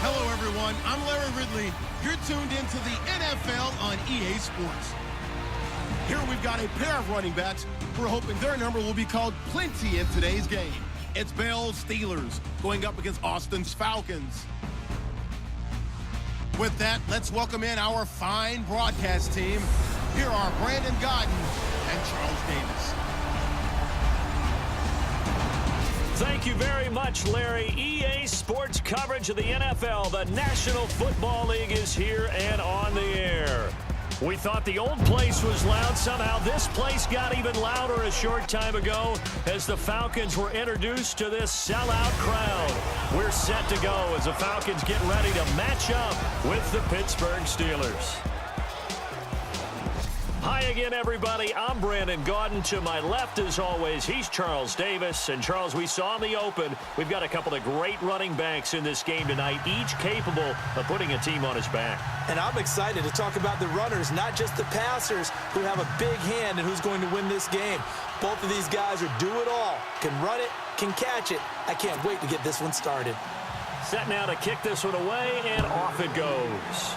Hello, everyone. I'm Larry Ridley. You're tuned into the NFL on EA Sports. Here we've got a pair of running backs. We're hoping their number will be called plenty in today's game. It's Bell's Steelers going up against Austin's Falcons. With that, let's welcome in our fine broadcast team. Here are Brandon Godden and Charles Davis. Thank you very much, Larry. EA Sports coverage of the NFL. The National Football League is here and on the air. We thought the old place was loud. Somehow this place got even louder a short time ago as the Falcons were introduced to this sellout crowd. We're set to go as the Falcons get ready to match up with the Pittsburgh Steelers. Hi again, everybody. I'm Brandon Gaudin. To my left, as always, he's Charles Davis. And, Charles, we saw in the open, we've got a couple of great running backs in this game tonight, each capable of putting a team on his back. And I'm excited to talk about the runners, not just the passers, who have a big hand and who's going to win this game. Both of these guys are do-it-all. Can run it, can catch it. I can't wait to get this one started. Set now to kick this one away, and off it goes.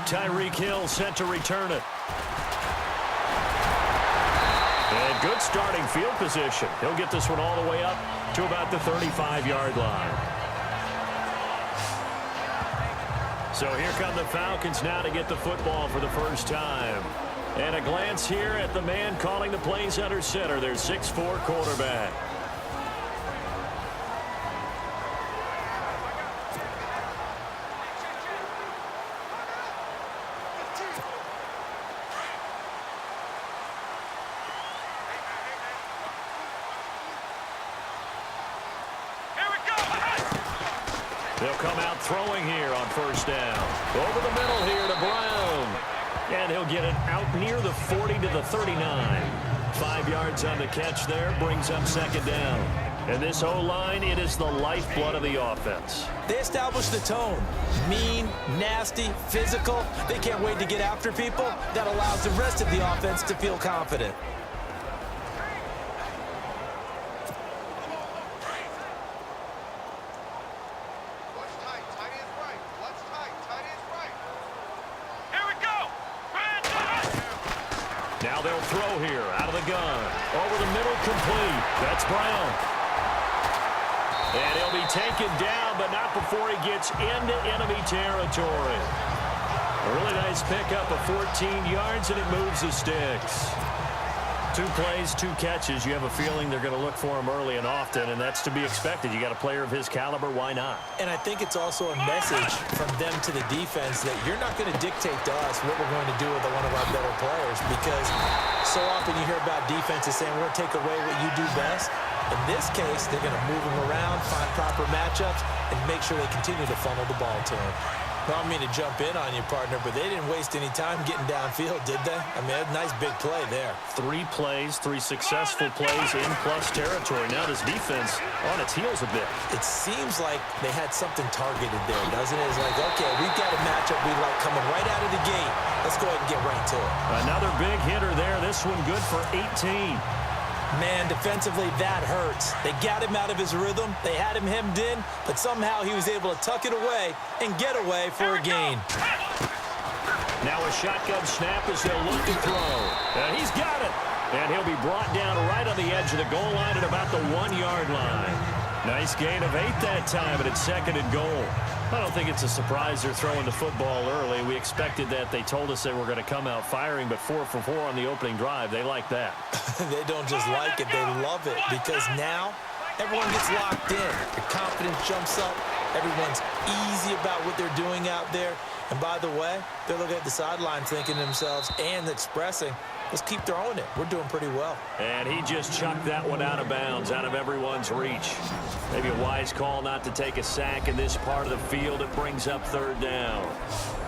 Tyreek Hill set to return it. And good starting field position. He'll get this one all the way up to about the 35-yard line. So here come the Falcons now to get the football for the first time. And a glance here at the man calling the plays under center, their 6'4" quarterback. They'll come out throwing here on first down. Over the middle here to Brown. And he'll get it out near the 40 to the 39. 5 yards on the catch there, brings up second down. And this O-line, it is the lifeblood of the offense. They establish the tone. Mean, nasty, physical. They can't wait to get after people. That allows the rest of the offense to feel confident. Now they'll throw here out of the gun. Over the middle, complete. That's Brown. And he'll be taken down, but not before he gets into enemy territory. A really nice pickup of 14 yards, and it moves the sticks. 2 plays, 2 catches. You have a feeling they're going to look for him early and often, and that's to be expected. You got a player of his caliber, why not? And I think it's also a message from them to the defense that you're not going to dictate to us what we're going to do with one of our better players, because so often you hear about defenses saying we're going to take away what you do best. In this case, they're going to move him around, find proper matchups, and make sure they continue to funnel the ball to him. I don't mean to jump in on you, partner, but they didn't waste any time getting downfield, did they? I mean, a nice big play there. 3 plays, 3 successful plays in plus territory. Now this defense on its heels a bit. It seems like they had something targeted there, doesn't it? It's like, okay, we've got a matchup we like coming right out of the gate. Let's go ahead and get right to it. Another big hitter there. This one good for 18. Man, defensively, that hurts. They got him out of his rhythm. They had him hemmed in, but somehow he was able to tuck it away and get away for a gain. Now a shotgun snap as they'll look to throw. And he's got it. And he'll be brought down right on the edge of the goal line at about the 1-yard line. Nice gain of 8 that time, and it's second and goal. I don't think it's a surprise they're throwing the football early. We expected that. They told us they were going to come out firing, but 4 for 4 on the opening drive. They like that. They don't just like it, they love it, because now everyone gets locked in. Their confidence jumps up. Everyone's easy about what they're doing out there. And by the way, they're looking at the sideline thinking to themselves and expressing, let's keep throwing it. We're doing pretty well. And he just chucked that one out of bounds, out of everyone's reach. Maybe a wise call not to take a sack in this part of the field. It brings up third down.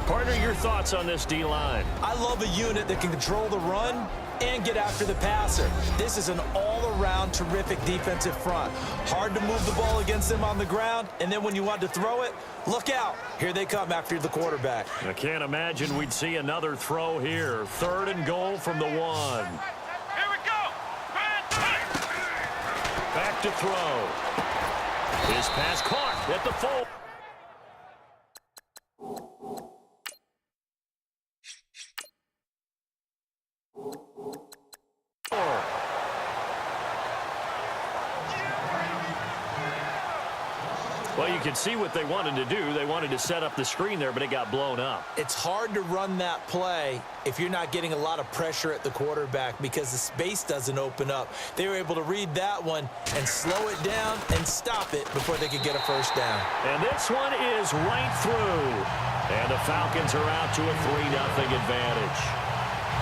Partner, your thoughts on this D-line? I love a unit that can control the run and get after the passer. This is an all-around terrific defensive front. Hard to move the ball against them on the ground, and then when you want to throw it, look out. Here they come after the quarterback. I can't imagine we'd see another throw here. Third and goal from the 1. Here we go. Back to throw. His pass caught at the 4. Well, you can see what they wanted to do. They wanted to set up the screen there, but it got blown up. It's hard to run that play if you're not getting a lot of pressure at the quarterback because the space doesn't open up. They were able to read that one and slow it down and stop it before they could get a first down. And this one is right through. And the Falcons are out to a 3-0 advantage.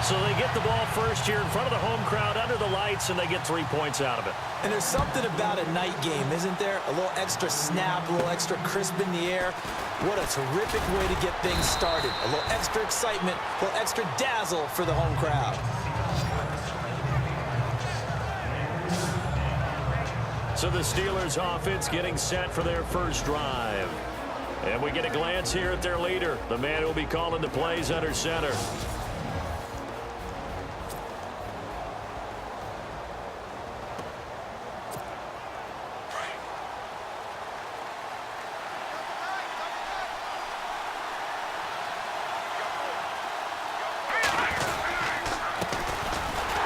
So they get the ball first here in front of the home crowd under the lights, and they get 3 points out of it. And there's something about a night game, isn't there? A little extra snap, a little extra crisp in the air. What a terrific way to get things started. A little extra excitement, a little extra dazzle for the home crowd. So the Steelers offense getting set for their first drive. And we get a glance here at their leader, the man who will be calling the plays under center.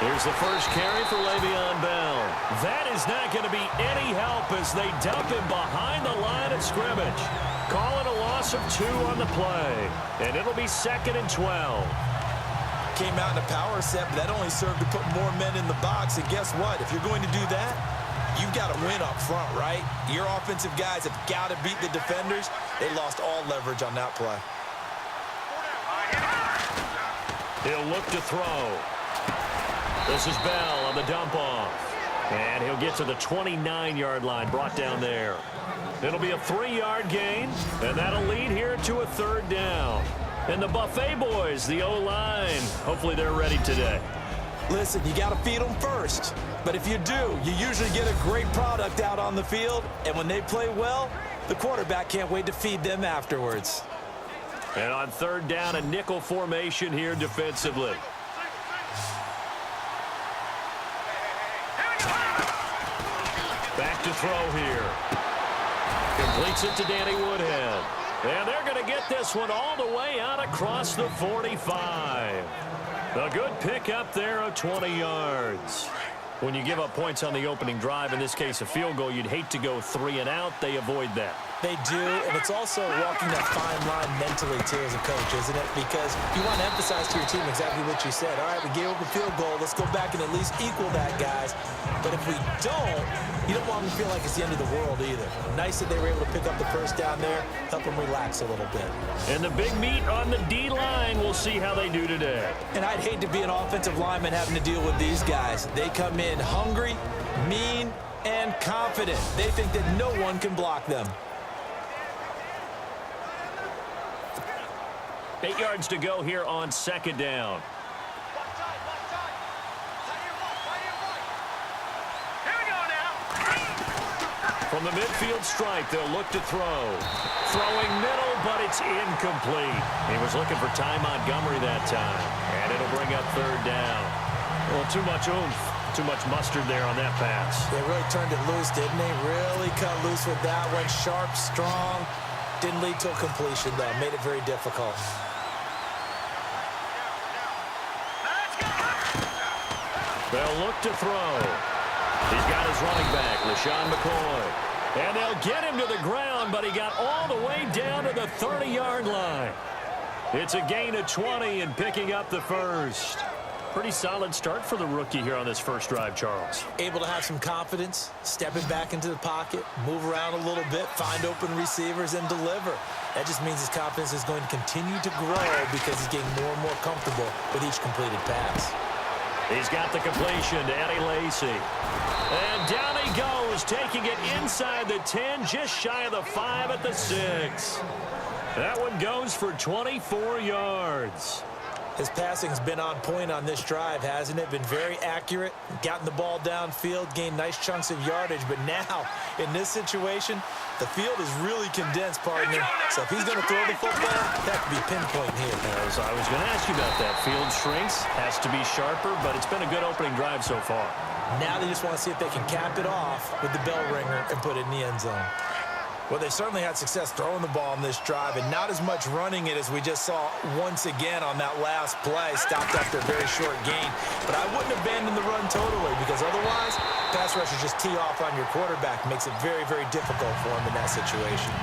Here's the first carry for Le'Veon Bell. That is not going to be any help as they dump him behind the line of scrimmage. Calling a loss of 2 on the play. And it'll be 2nd and 12. Came out in a power set, but that only served to put more men in the box. And guess what? If you're going to do that, you've got to win up front, right? Your offensive guys have got to beat the defenders. They lost all leverage on that play. He'll look to throw. This is Bell on the dump off. And he'll get to the 29-yard line, brought down there. It'll be a 3-yard gain, and that'll lead here to a 3rd down. And the Buffet boys, the O-line, hopefully they're ready today. Listen, you got to feed them first. But if you do, you usually get a great product out on the field. And when they play well, the quarterback can't wait to feed them afterwards. And on 3rd down, a nickel formation here defensively. Back to throw here. Completes it to Danny Woodhead. And they're going to get this one all the way out across the 45. A good pickup there of 20 yards. When you give up points on the opening drive, in this case a field goal, you'd hate to go 3 and out. They avoid that. They do, and it's also walking that fine line mentally, too, as a coach, isn't it? Because you want to emphasize to your team exactly what you said. All right, we gave up a field goal. Let's go back and at least equal that, guys. But if we don't, you don't want them to feel like it's the end of the world either. Nice that they were able to pick up the first down there, help them relax a little bit. And the big meat on the D-line, we'll see how they do today. And I'd hate to be an offensive lineman having to deal with these guys. They come in hungry, mean, and confident. They think that no one can block them. 8 yards to go here on 2nd down. From the midfield stripe, they'll look to throw. Throwing middle, but it's incomplete. He was looking for Ty Montgomery that time. And it'll bring up 3rd down. Well, too much oomph, too much mustard there on that pass. They really turned it loose, didn't they? Really cut loose with that one. Sharp, strong. Didn't lead to a completion, though. Made it very difficult. They'll look to throw. He's got his running back, LaShawn McCoy. And they'll get him to the ground, but he got all the way down to the 30-yard line. It's a gain of 20 and picking up the first. Pretty solid start for the rookie here on this first drive, Charles. Able to have some confidence, stepping back into the pocket, move around a little bit, find open receivers, and deliver. That just means his confidence is going to continue to grow because he's getting more and more comfortable with each completed pass. He's got the completion to Eddie Lacy. And down he goes, taking it inside the 10, just shy of the 5 at the 6. That one goes for 24 yards. His passing's been on point on this drive, hasn't it? Been very accurate, gotten the ball downfield, gained nice chunks of yardage. But now, in this situation, the field is really condensed, partner. So if he's going to throw the football, that could be pinpoint here. As I was going to ask you about that. Field shrinks, has to be sharper, but it's been a good opening drive so far. Now they just want to see if they can cap it off with the bell ringer and put it in the end zone. Well, they certainly had success throwing the ball in this drive, and not as much running it as we just saw once again on that last play. Stopped after a very short gain. But I wouldn't abandon the run totally, because otherwise, pass rushers just tee off on your quarterback. Makes it very, very difficult for him in that situation.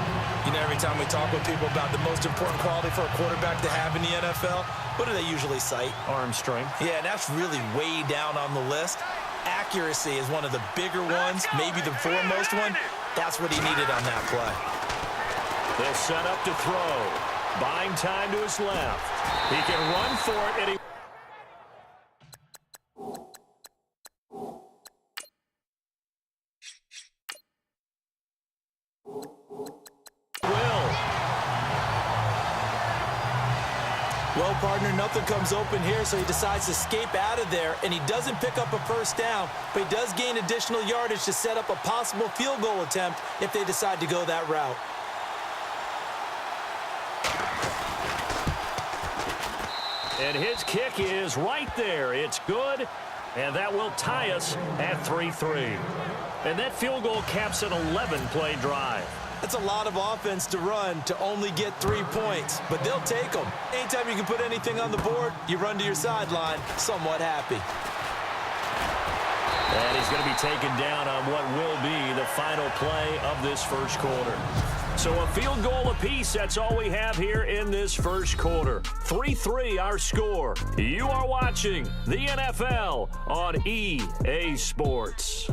You know, every time we talk with people about the most important quality for a quarterback to have in the NFL, what do they usually cite? Arm strength. Yeah, and that's really way down on the list. Accuracy is one of the bigger ones, maybe the foremost one. That's what he needed on that play. They'll set up to throw. Buying time to his left. He can run for it, and he Well, partner, nothing comes open here, so he decides to escape out of there, and he doesn't pick up a first down, but he does gain additional yardage to set up a possible field goal attempt if they decide to go that route. And his kick is right there. It's good, and that will tie us at 3-3. And that field goal caps an 11-play drive. That's a lot of offense to run to only get 3 points, but they'll take them. Anytime you can put anything on the board, you run to your sideline somewhat happy. And he's going to be taken down on what will be the final play of this first quarter. So a field goal apiece, that's all we have here in this first quarter. 3-3 our score. You are watching the NFL on EA Sports.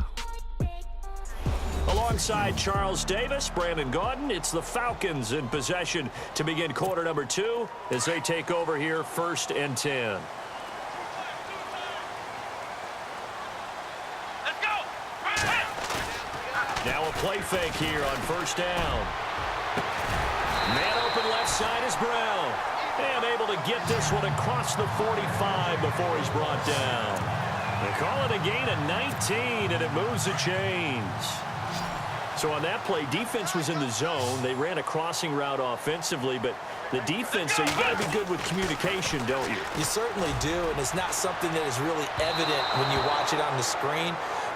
Alongside Charles Davis, Brandon Gaudin, it's the Falcons in possession to begin quarter number 2 as they take over here 1st and 10. Let's go! Now a play fake here on 1st down. Man open left side is Brown. And able to get this one across the 45 before he's brought down. They call it a gain of 19, and it moves the chains. So on that play, defense was in the zone. They ran a crossing route offensively, but the defense, so you got to be good with communication, don't you? You certainly do, and it's not something that is really evident when you watch it on the screen.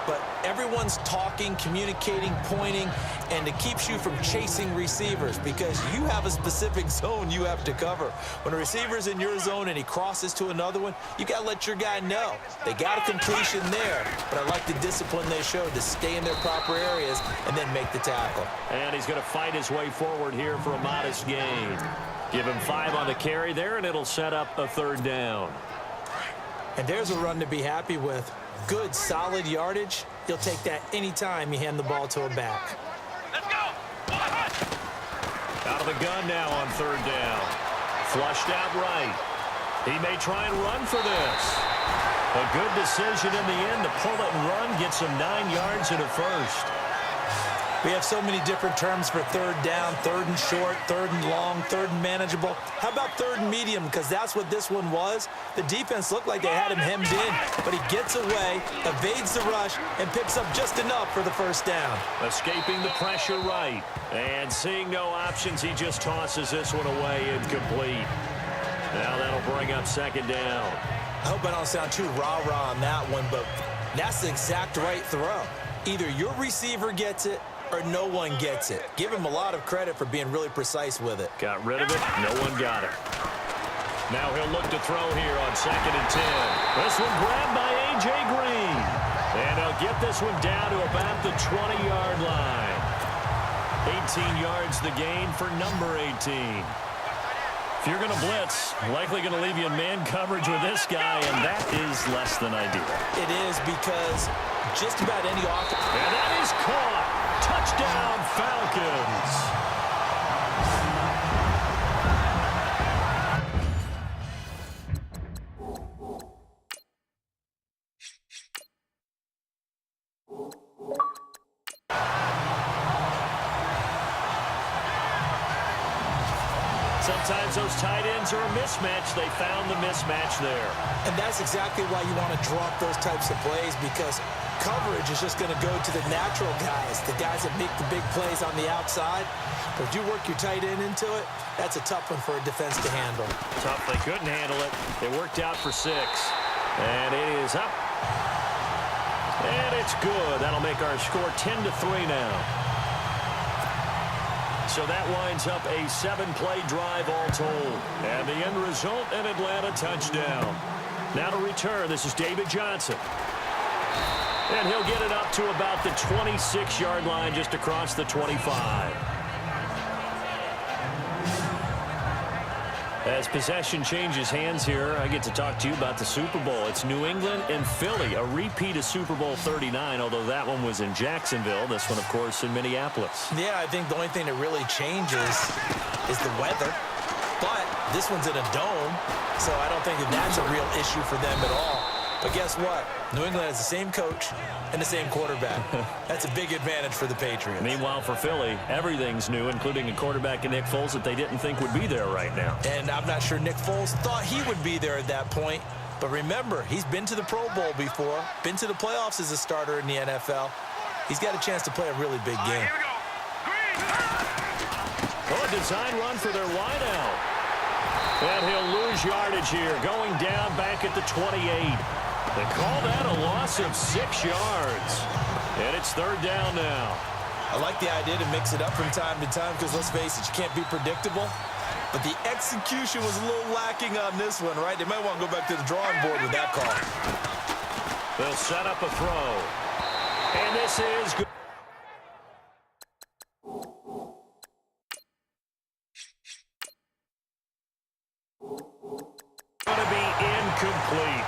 But everyone's talking, communicating, pointing, and it keeps you from chasing receivers because you have a specific zone you have to cover. When a receiver's in your zone and he crosses to another one, you got to let your guy know. They got a completion there, but I like the discipline they showed to stay in their proper areas and then make the tackle. And he's going to fight his way forward here for a modest gain. Give him 5 on the carry there, and it'll set up a 3rd down. And there's a run to be happy with. Good, solid yardage. You'll take that anytime you hand the ball to a back. Let's go! Out of the gun now on 3rd down. Flushed out right. He may try and run for this. A good decision in the end to pull it and run. Gets him 9 yards and a first. We have so many different terms for 3rd down, 3rd and short, 3rd and long, 3rd and manageable. How about 3rd and medium? Because that's what this one was. The defense looked like they had him hemmed in, but he gets away, evades the rush, and picks up just enough for the 1st down. Escaping the pressure right. And seeing no options, he just tosses this one away incomplete. Now that'll bring up 2nd down. I hope I don't sound too rah-rah on that one, but that's the exact right throw. Either your receiver gets it or no one gets it. Give him a lot of credit for being really precise with it. Got rid of it. No one got it. Now he'll look to throw here on 2nd and 10. This one grabbed by A.J. Green. And he'll get this one down to about the 20-yard line. 18 yards the gain for number 18. If you're going to blitz, likely going to leave you in man coverage with this guy, and that is less than ideal. It is because just about any offense. And that is caught. Touchdown, Falcons. Sometimes those tight ends are a mismatch. They found the mismatch there. And that's exactly why you want to drop those types of plays, because coverage is just going to go to the natural guys, the guys that make the big plays on the outside. But if you work your tight end into it, that's a tough one for a defense to handle. Tough. They couldn't handle it. It worked out for 6. And it is up. And it's good. That'll make our score 10-3 now. So that winds up a 7-play drive all told. And the end result, an Atlanta touchdown. Now to return, this is David Johnson. And he'll get it up to about the 26-yard line just across the 25. As possession changes hands here, I get to talk to you about the Super Bowl. It's New England and Philly, a repeat of Super Bowl 39, although that one was in Jacksonville. This one, of course, in Minneapolis. Yeah, I think the only thing that really changes is the weather. But this one's in a dome, so I don't think that that's a real issue for them at all. But guess what? New England has the same coach and the same quarterback. That's a big advantage for the Patriots. Meanwhile, for Philly, everything's new, including a quarterback in Nick Foles that they didn't think would be there right now. And I'm not sure Nick Foles thought he would be there at that point. But remember, he's been to the Pro Bowl before, been to the playoffs as a starter in the NFL. He's got a chance to play a really big game. Oh, a design run for their wideout. And he'll lose yardage here, going down back at the 28. They call that a loss of 6 yards. And it's third down now. I like the idea to mix it up from time to time because, let's face it, you can't be predictable. But the execution was a little lacking on this one, right? They might want to go back to the drawing board with that call. They'll set up a throw. And this is good. Going to be incomplete.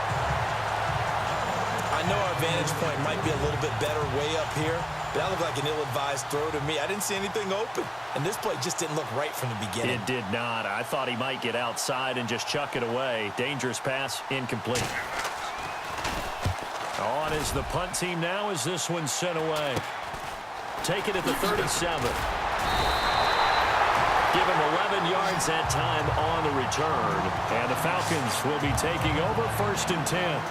I know our vantage point might be a little bit better way up here, but that looked like an ill-advised throw to me. I didn't see anything open, and this play just didn't look right from the beginning. It did not. I thought he might get outside and just chuck it away. Dangerous pass, incomplete. On is the punt team now as this one's sent away. Take it at the 37. Give him 11 yards that time on the return. And the Falcons will be taking over 1st and 10.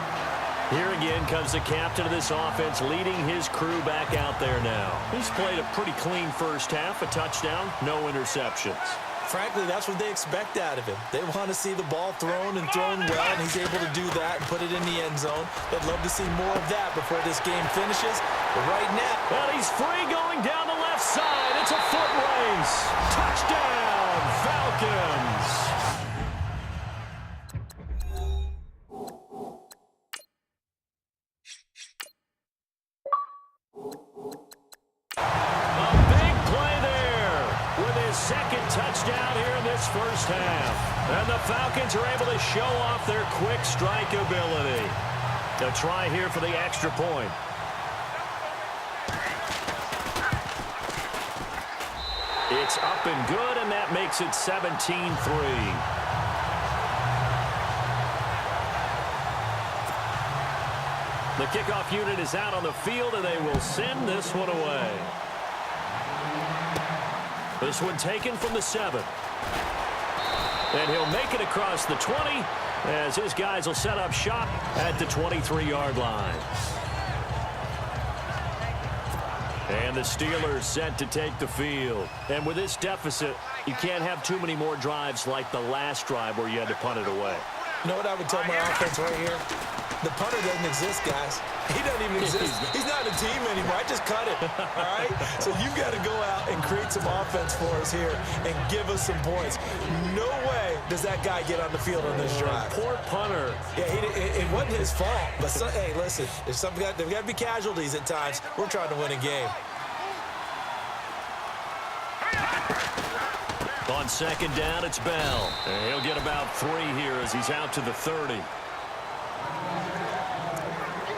Here again comes the captain of this offense leading his crew back out there now. He's played a pretty clean first half, a touchdown, no interceptions. Frankly, that's what they expect out of him. They want to see the ball thrown and thrown well, and he's able to do that and put it in the end zone. They'd love to see more of that before this game finishes. But right now... Well, he's free going down the left side. It's a foot race. Touchdown, Falcons. Second touchdown here in this first half. And the Falcons are able to show off their quick strike ability. They'll try here for the extra point. It's up and good, and that makes it 17-3. The kickoff unit is out on the field, and they will send this one away. This one taken from the 7. And he'll make it across the 20 as his guys will set up shop at the 23-yard line. And the Steelers set to take the field. And with this deficit, you can't have too many more drives like the last drive where you had to punt it away. You know what I would tell my offense right here? The punter doesn't exist, guys. He doesn't even exist. He's not a team anymore. I just cut it, all right? So you've got to go out and create some offense for us here and give us some points. No way does that guy get on the field on this drive. Poor punter. Yeah, it wasn't his fault. But, hey, listen, there's got to be casualties at times. We're trying to win a game. On second down, it's Bell. And he'll get about 3 here as he's out to the 30.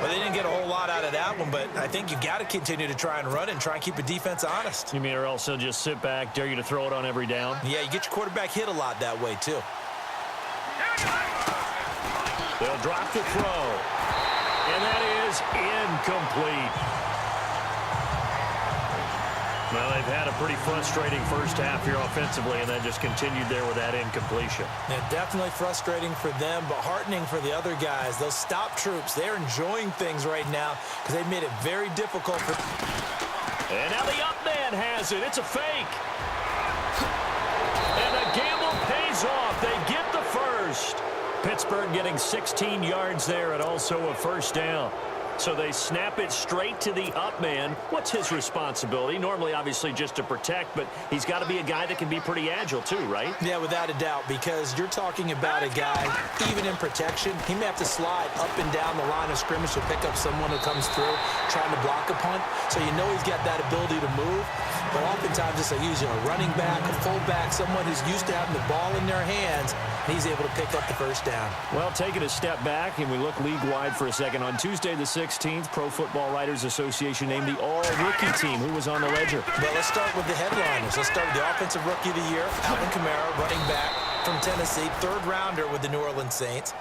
Well, they didn't get a whole lot out of that one, but I think you've got to continue to try and run it and try and keep the defense honest. You mean or else they'll just sit back, dare you to throw it on every down? Yeah, you get your quarterback hit a lot that way, too. They'll drop the throw. And that is incomplete. Well, they've had a pretty frustrating first half here offensively, and then just continued there with that incompletion. Yeah, definitely frustrating for them, but heartening for the other guys. Those stop troops, they're enjoying things right now because they made it very difficult for... And now the up man has it. It's a fake. And the gamble pays off. They get the first. Pittsburgh getting 16 yards there and also a first down. So they snap it straight to the up man. What's his responsibility? Normally, obviously, just to protect, but he's got to be a guy that can be pretty agile too, right? Yeah, without a doubt, because you're talking about a guy, even in protection, he may have to slide up and down the line of scrimmage to pick up someone who comes through trying to block a punt. So you know he's got that ability to move. But oftentimes it's usually a running back, a fullback, someone who's used to having the ball in their hands, and he's able to pick up the first down. Well, taking a step back, and we look league-wide for a second. On Tuesday the 16th, Pro Football Writers Association named the all-rookie team. Who was on the ledger? Well, let's start with the headliners. Let's start with the Offensive Rookie of the Year, Alvin Kamara, running back from Tennessee, third-rounder with the New Orleans Saints.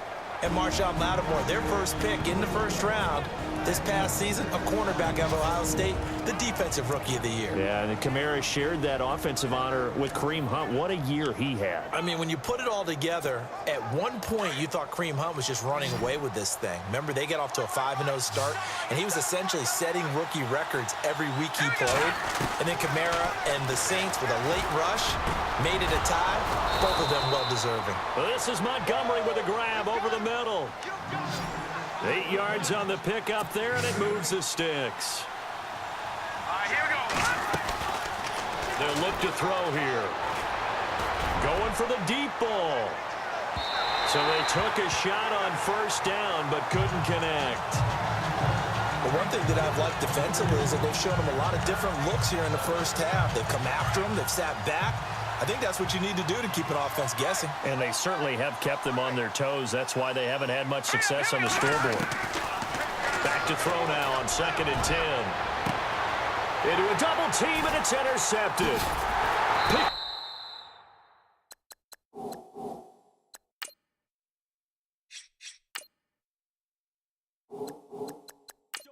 And Marshawn Lattimore, their first pick in the first round this past season, a cornerback out of Ohio State, the Defensive Rookie of the Year. Yeah, and Kamara shared that offensive honor with Kareem Hunt. What a year he had. I mean, when you put it all together, at one point you thought Kareem Hunt was just running away with this thing. Remember, they got off to a 5-0 start, and he was essentially setting rookie records every week he played. And then Kamara and the Saints with a late rush made it a tie. Both of them well-deserving. This is Montgomery with a grab over the middle. 8 yards on the pickup there, and it moves the sticks. Here we go. They'll look to throw here. Going for the deep ball. So they took a shot on first down, but couldn't connect. The one thing that I've liked defensively is that they've shown him a lot of different looks here in the first half. They've come after him. They've sat back. I think that's what you need to do to keep an offense guessing. And they certainly have kept them on their toes. That's why they haven't had much success on the scoreboard. Back to throw now on 2nd and 10. Into a double team, and it's intercepted.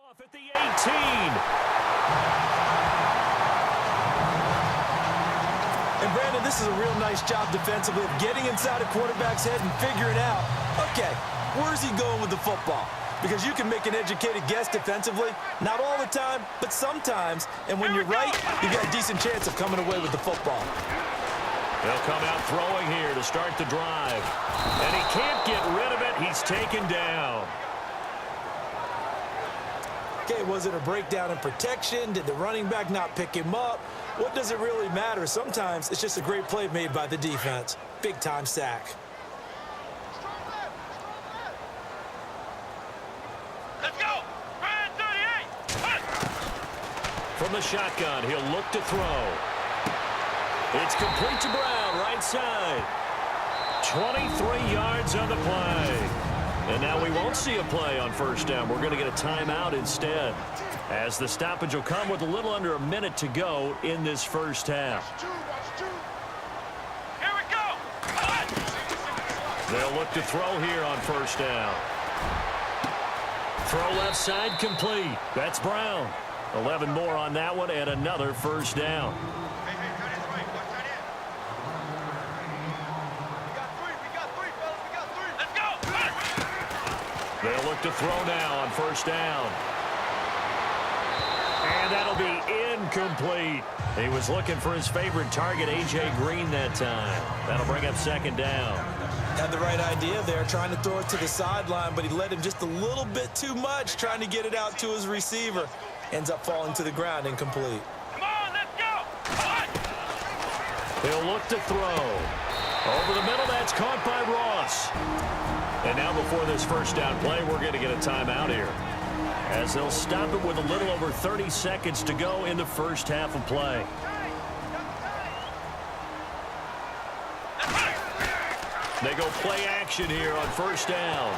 Off at the 18. And Brandon, this is a real nice job defensively of getting inside a quarterback's head and figuring out, okay, where's he going with the football? Because you can make an educated guess defensively, not all the time, but sometimes. And when you're right, you've got a decent chance of coming away with the football. They'll come out throwing here to start the drive. And he can't get rid of it. He's taken down. Okay, was it a breakdown in protection? Did the running back not pick him up? What does it really matter? Sometimes it's just a great play made by the defense. Big-time sack. Let's go. Ryan 38. From the shotgun, he'll look to throw. It's complete to Brown, right side. 23 yards on the play. And now we won't see a play on first down. We're going to get a timeout instead, as the stoppage will come with a little under a minute to go in this first half. Here we go. They'll look to throw here on first down. Throw left side complete. That's Brown. 11 more on that one and another first down. They'll look to throw now on first down. And that'll be incomplete. He was looking for his favorite target, A.J. Green, that time. That'll bring up 2nd down. Had the right idea there, trying to throw it to the sideline, but he led him just a little bit too much, trying to get it out to his receiver. Ends up falling to the ground, incomplete. Come on, let's go. He'll look to throw. Over the middle, that's caught by Ross. And now before this first down play, we're going to get a timeout here, as they'll stop it with a little over 30 seconds to go in the first half of play. They go play action here on first down.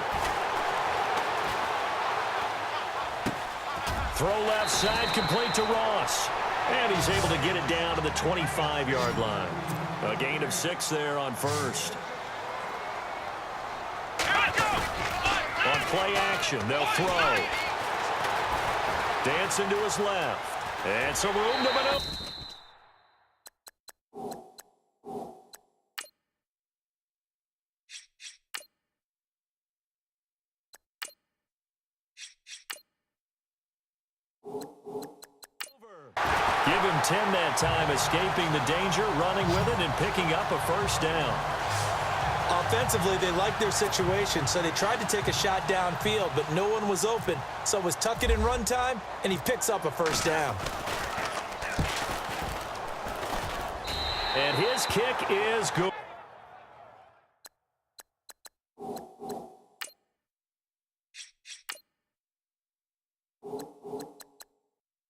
Throw left side complete to Ross. And he's able to get it down to the 25-yard line. A gain of 6 there on first. On play action, they'll throw. Dancing to his left. And some room to maneuver. Give him 10 that time, escaping the danger, running with it, and picking up a first down. I'll Defensively, they liked their situation, so they tried to take a shot downfield, but no one was open. So it was tuck it in run time, and he picks up a first down. And his kick is good.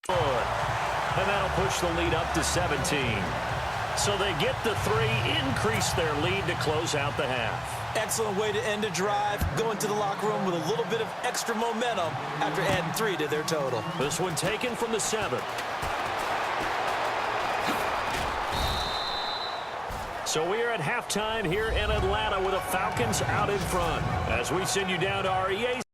And that'll push the lead up to 17. So they get the 3, increase their lead to close out the half. Excellent way to end a drive, go into the locker room with a little bit of extra momentum after adding 3 to their total. This one taken from the 7. So we are at halftime here in Atlanta with the Falcons out in front as we send you down to our EA